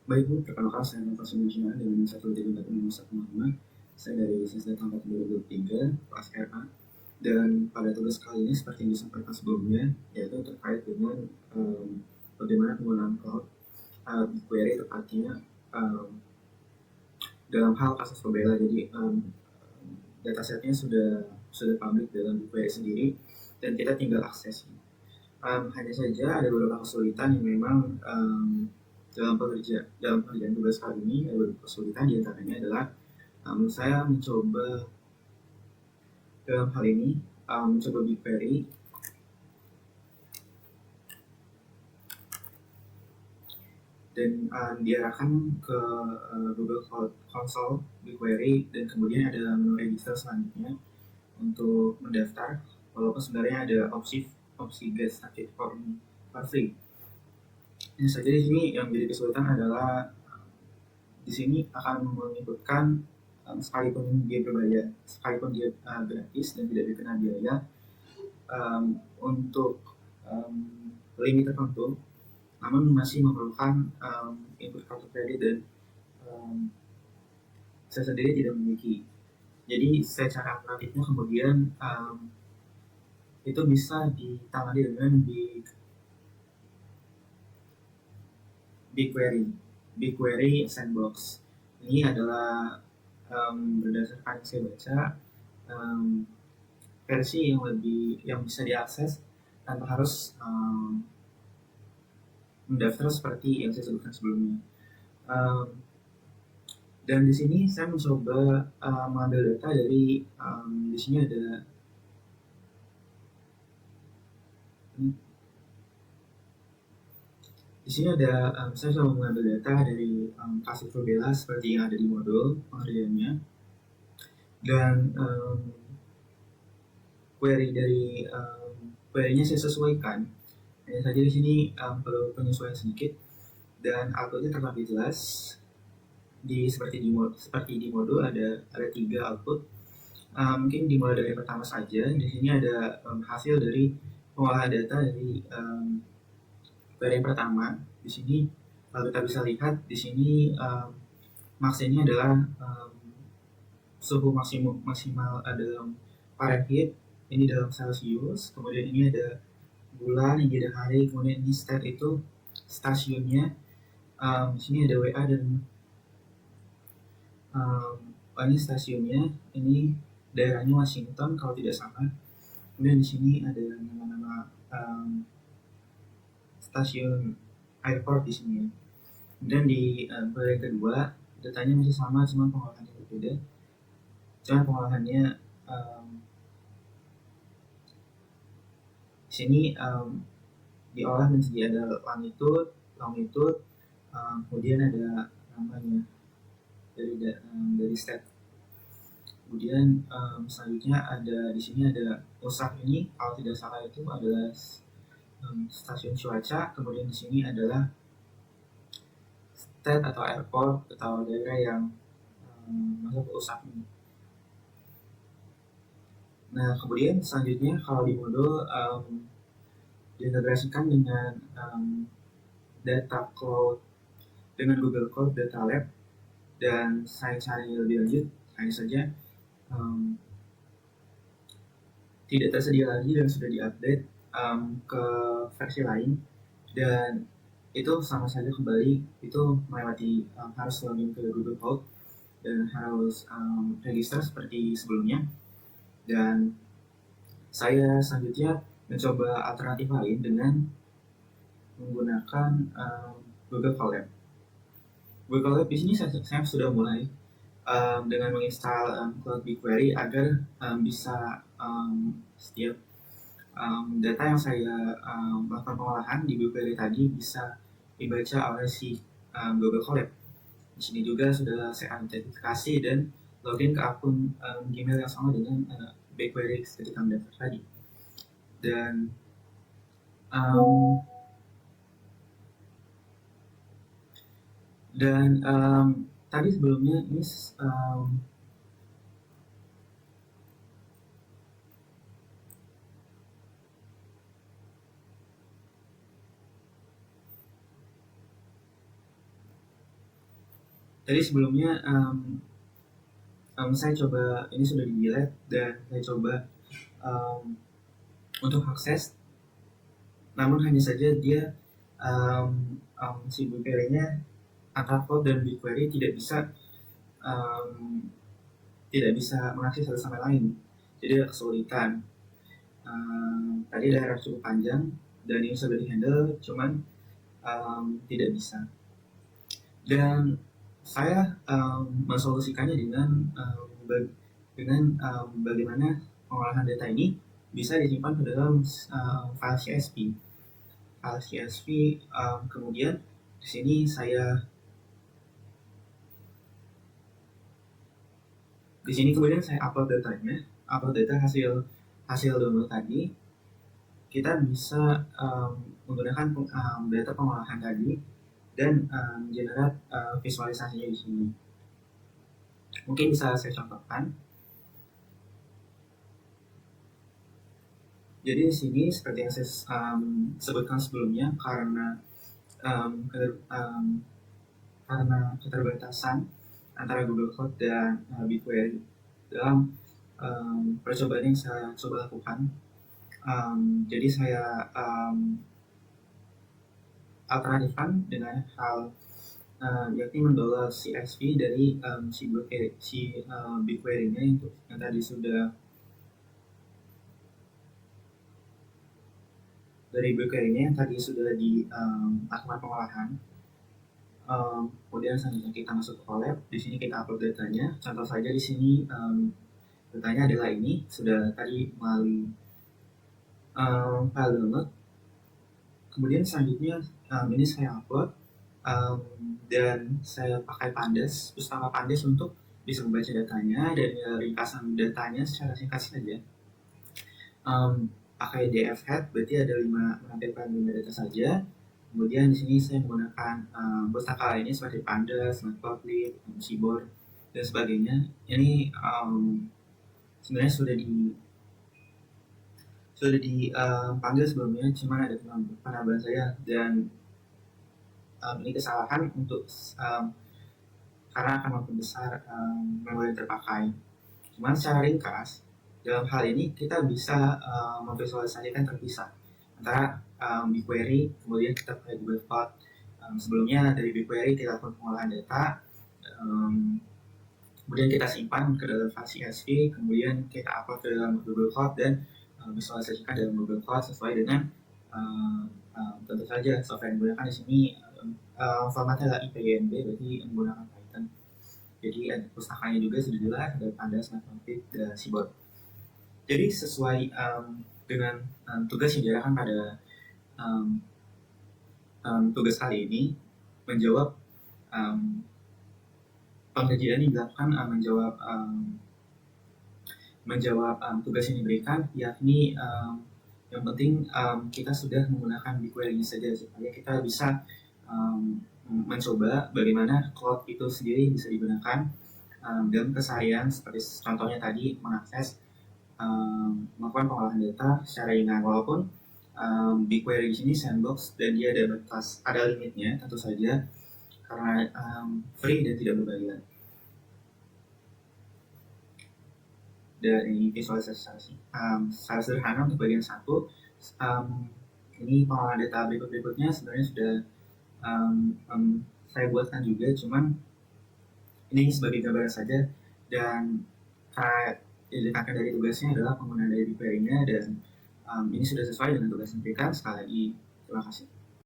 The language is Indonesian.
Baik Bu, perkenalkan saya Nova Sumijana dengan 13465. Saya dari SSD Angkatan 2023, kelas RA. Dan pada tugas kali ini seperti yang disampaikan sebelumnya, yaitu terkait dengan bagaimana penggunaan cloud BigQuery tepatnya dalam hal kasus pembela. Jadi datasetnya sudah publik dalam BigQuery sendiri dan kita tinggal akses. Hanya saja ada beberapa kesulitan yang memang dalam pekerjaan tugas kali ini. Ada beberapa kesulitan, diantaranya adalah saya mencoba dalam hal ini mencoba BigQuery dan diarahkan ke Google Console BigQuery, dan kemudian ada menu register selanjutnya untuk mendaftar, walaupun sebenarnya ada opsi get started for free. Ini saja di sini yang menjadi kesulitan adalah di sini akan menyebutkan sekalipun dia berbayar, sekalipun dia gratis dan tidak dikena biaya untuk limit tertentu, namun masih memerlukan input kartu kredit dan saya sendiri tidak memiliki. Jadi secara alternatifnya kemudian itu bisa ditangani dengan BigQuery Sandbox. Ini adalah berdasarkan yang saya baca versi yang bisa diakses tanpa harus mendaftar seperti yang saya sebutkan sebelumnya. Dan di sini saya mencoba mengambil data dari di sini ada saya coba mengambil data dari kasus berbeda seperti yang ada di modul pengerjaannya, dan query-nya saya sesuaikan. Hanya saja di sini perlu penyesuaian sedikit, dan outputnya terlebih jelas. Seperti di modul ada 3 output. Mungkin dimulai dari yang pertama saja. Di sini ada hasil dari pengolahan data dari query yang pertama. Di sini kita bisa lihat di sini maksanya adalah suhu maksimal dalam Fahrenheit, ini dalam Celsius, kemudian ini ada bulan, ini ada hari, kemudian ini state itu stasiunnya. Di sini ada WA dan ini stasiunnya, ini daerahnya Washington kalau tidak salah. Kemudian di sini ada nama-nama stasiun airport di sini. Dan di bagian kedua datanya masih sama, cuma pengolahannya berbeda. Cuma pengolahannya di sini diolah menjadi ada longitude, kemudian ada namanya dari state. Kemudian selanjutnya ada di sini ada pusat, ini kalau tidak salah itu adalah stasiun cuaca. Kemudian di sini adalah state atau airport atau daerah yang masuk ke pusat ini. Nah, kemudian selanjutnya kalau di modul diintegrasikan dengan data cloud dengan Google Cloud Data Lab, dan saya cari lebih lanjut, hanya saja tidak tersedia lagi dan sudah diupdate ke versi lain, dan itu sama saja kembali itu melewati harus login ke Google Cloud dan harus register seperti sebelumnya. Dan saya selanjutnya mencoba alternatif lain dengan menggunakan Google Colab. Google Colab di sini saya sudah mulai dengan menginstal Cloud BigQuery agar bisa setiap data yang saya melakukan pengolahan di BigQuery tadi bisa dibaca oleh si Google Colab. Di sini juga sudah saya identifikasi dan login ke akun Gmail yang sama dengan BigQuery ketika mendaftar tadi. Dan tadi sebelumnya ini Tadi sebelumnya saya coba, ini sudah di delete dan saya coba um, untuk akses, namun hanya saja dia si BigQuery-nya antara Cloud dan BigQuery um, tidak bisa mengakses satu sama lain, jadi ada kesulitan. Tadi daerah cukup panjang dan ini sudah di handle, cuman tidak bisa. Dan saya mensolusikannya dengan bagaimana pengolahan data ini bisa disimpan ke dalam file CSV. File CSV, kemudian di sini kemudian saya upload datanya, upload data hasil download tadi. Kita bisa menggunakan data pengolahan tadi dan generate visualisasinya di sini. Mungkin bisa saya contohkan. Jadi di sini seperti yang saya sebutkan sebelumnya, karena keterbatasan antara Google Cloud dan BigQuery dalam percobaan yang saya coba lakukan. Jadi saya alternatifkan dengan hal yakni mendownload CSV dari BigQuery-nya yang tadi sudah dilakukan pengolahan. Kemudian selanjutnya kita masuk ke Colab. Di sini kita upload datanya. Contoh saja di sini datanya adalah ini, sudah tadi melalui file download. Kemudian selanjutnya ini saya upload dan saya pakai Pandas, pustaka Pandas untuk bisa membaca datanya dan ringkasan datanya secara singkat saja. Pakai DF head, berarti ada menampilkan 5 data saja. Kemudian di sini saya menggunakan pustaka lainnya seperti Pandas, Matplotlib, Seaborn dan sebagainya. Ini sebenarnya sudah dipanggil sebelumnya, cuma ada penambahan saya, dan ini kesalahan untuk karena akan memperbesar memori yang terpakai. Cuman secara ringkas, dalam hal ini kita bisa memvisualisasikan terpisah antara BigQuery, kemudian kita pakai Google Cloud. Sebelumnya dari BigQuery kita lakukan pengolahan data, kemudian kita simpan ke dalam file CSV, kemudian kita upload ke dalam Google Cloud dan visualisasikan dalam Google Cloud sesuai dengan tentu saja software yang digunakan di sini formatnya adalah IPYNB, berarti menggunakan Python. Jadi ada pustakanya juga sudah jelas, ada Pandas, Matplotlib, dan Seaborn. Jadi sesuai dengan tugas yang diarahkan pada tugas kali ini, menjawab pengerjaan yang dilakukan menjawab tugas yang diberikan, yakni yang penting kita sudah menggunakan BigQuery saja supaya kita bisa mencoba bagaimana cloud itu sendiri bisa digunakan dalam keseharian, seperti contohnya tadi mengakses melakukan pengolahan data secara ringan. Walaupun BigQuery di sini sandbox dan dia ada limitnya tentu saja karena free dan tidak berbayar. Dan ini visualisasi secara sederhana untuk bagian 1. Ini pengolahan data berikutnya sebenarnya sudah saya buatkan juga, cuman ini sebagai gambaran saja, dan karena yang ditekankan dari tugasnya adalah penggunaan dari BigQuery-nya, dan ini sudah sesuai dengan tugas yang diberikan. Sekali lagi terima kasih.